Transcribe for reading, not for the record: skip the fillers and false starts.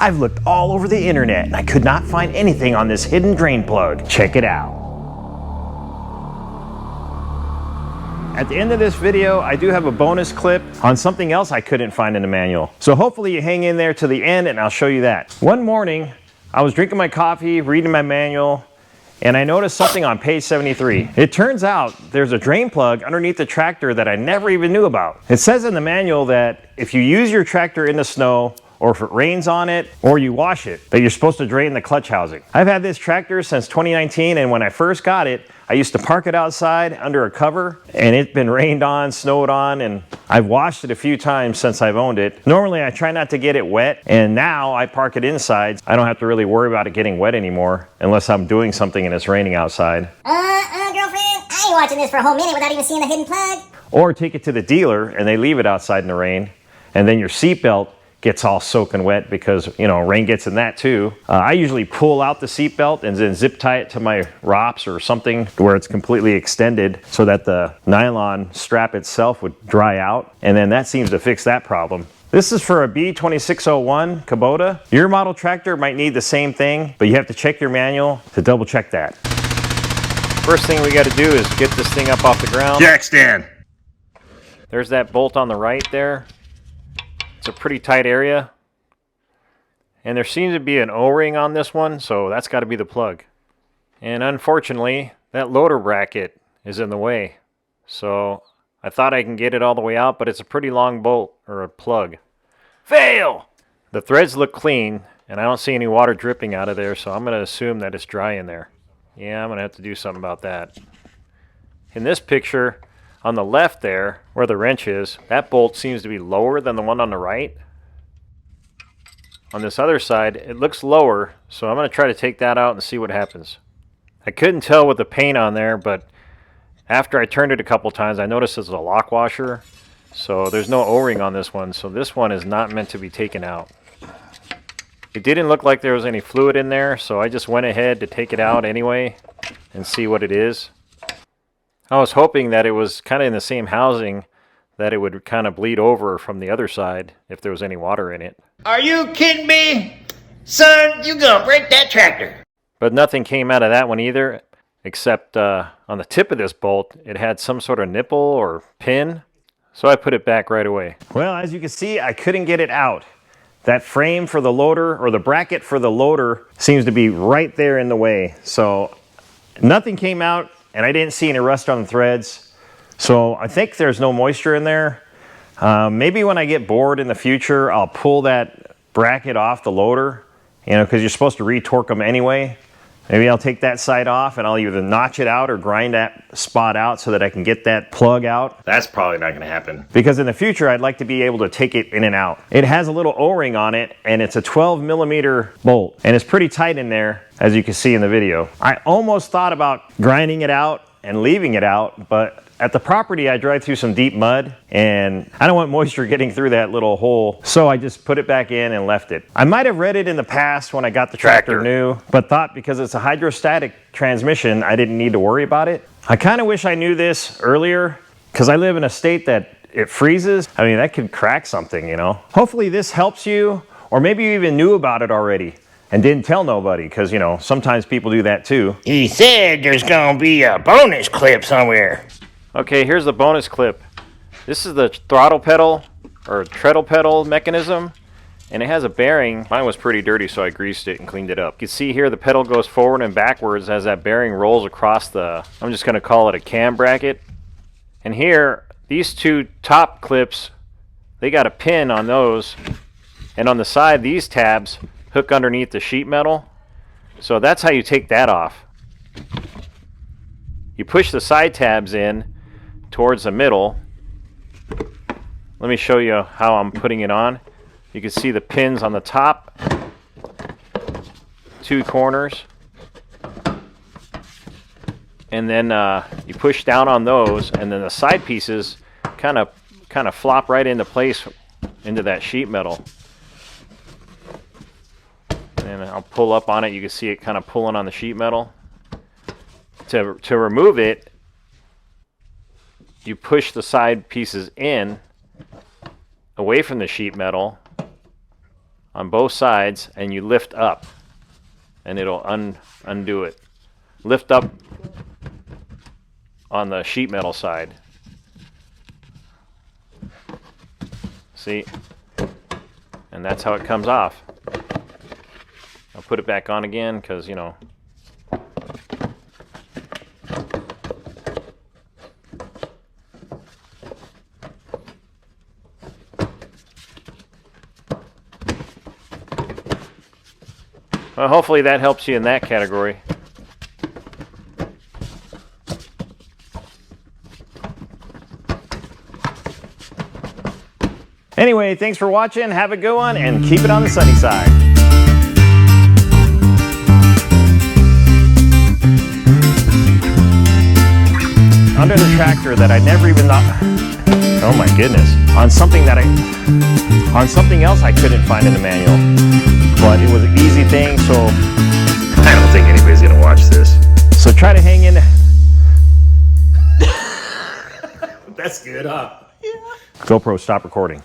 I've looked all over the internet and I could not find anything on this hidden drain plug. Check it out. At the end of this video, I do have a bonus clip on something else I couldn't find in the manual. So hopefully you hang in there to the end and I'll show you that. One morning, I was drinking my coffee, reading my manual, and I noticed something on page 73. It turns out there's a drain plug underneath the tractor that I never even knew about. It says in the manual that if you use your tractor in the snow, or if it rains on it, or you wash it, that you're supposed to drain the clutch housing. I've had this tractor since 2019, and when I first got it, I used to park it outside under a cover, and it's been rained on, snowed on, and I've washed it a few times since I've owned it. Normally, I try not to get it wet, and now I park it inside. I don't have to really worry about it getting wet anymore, unless I'm doing something and it's raining outside. Girlfriend, I ain't watching this for a whole minute without even seeing the hidden plug. Or take it to the dealer, and they leave it outside in the rain, and then your seatbelt gets all soaking wet because, you know, rain gets in that too. I usually pull out the seatbelt and then zip tie it to my ROPS or something where it's completely extended so that the nylon strap itself would dry out, and then that seems to fix that problem. This is for a B2601 Kubota. Your model tractor might need the same thing, but you have to check your manual to double check that. First thing we got to do is get this thing up off the ground. Jack stand. There's that bolt on the right there. It's a pretty tight area, and there seems to be an O-ring on this one, so that's got to be the plug. And unfortunately, that loader bracket is in the way, so I thought I can get it all the way out, but it's a pretty long bolt or a plug. Fail! The threads look clean, and I don't see any water dripping out of there, so I'm going to assume that it's dry in there. Yeah, I'm going to have to do something about that. In this picture, on the left there, where the wrench is, that bolt seems to be lower than the one on the right. On this other side, it looks lower, so I'm going to try to take that out and see what happens. I couldn't tell with the paint on there, but after I turned it a couple times, I noticed it's a lock washer. So there's no O-ring on this one, so this one is not meant to be taken out. It didn't look like there was any fluid in there, so I just went ahead to take it out anyway and see what it is. I was hoping that it was kind of in the same housing, that it would kind of bleed over from the other side if there was any water in it. Are you kidding me? Son, you gonna break that tractor. But nothing came out of that one either, except on the tip of this bolt, it had some sort of nipple or pin, so I put it back right away. Well, as you can see, I couldn't get it out. That frame for the loader, or the bracket for the loader, seems to be right there in the way. So nothing came out, and I didn't see any rust on the threads. So I think there's no moisture in there. Maybe when I get bored in the future, I'll pull that bracket off the loader, you know, because you're supposed to re-torque them anyway. Maybe I'll take that side off and I'll either notch it out or grind that spot out so that I can get that plug out. That's probably not gonna happen. Because in the future, I'd like to be able to take it in and out. It has a little O-ring on it, and it's a 12mm bolt, and it's pretty tight in there, as you can see in the video. I almost thought about grinding it out and leaving it out, but at the property, I drive through some deep mud, and I don't want moisture getting through that little hole, so I just put it back in and left it. I might have read it in the past when I got the tractor new, but thought because it's a hydrostatic transmission, I didn't need to worry about it. I kind of wish I knew this earlier, because I live in a state that it freezes. I mean, that could crack something, you know. Hopefully this helps you, or maybe you even knew about it already and didn't tell nobody, because, you know, sometimes people do that too. He said there's gonna be a bonus clip somewhere. Okay, here's the bonus clip. This is the throttle pedal, or treadle pedal mechanism, and it has a bearing. Mine was pretty dirty, so I greased it and cleaned it up. You can see here the pedal goes forward and backwards as that bearing rolls across the, I'm just going to call it a cam bracket. And here, these two top clips, they got a pin on those, and on the side, these tabs hook underneath the sheet metal. So that's how you take that off. You push the side tabs in towards the middle. Let me show you how I'm putting it on. You can see the pins on the top, two corners, and then you push down on those, and then the side pieces kind of flop right into place into that sheet metal. And I'll pull up on it. You can see it kind of pulling on the sheet metal. To remove it, you push the side pieces in away from the sheet metal on both sides, and you lift up, and it'll undo it. Lift up on the sheet metal side. See? And that's how it comes off. I'll put it back on again because, you know. Well, hopefully that helps you in that category. Anyway, thanks for watching. Have a good one and keep it on the sunny side. Under the tractor that I never even thought, oh my goodness, on something else I couldn't find in the manual, but it was an easy thing, so I don't think anybody's gonna watch this. So try to hang in. That's good, huh? Yeah. GoPro, stop recording.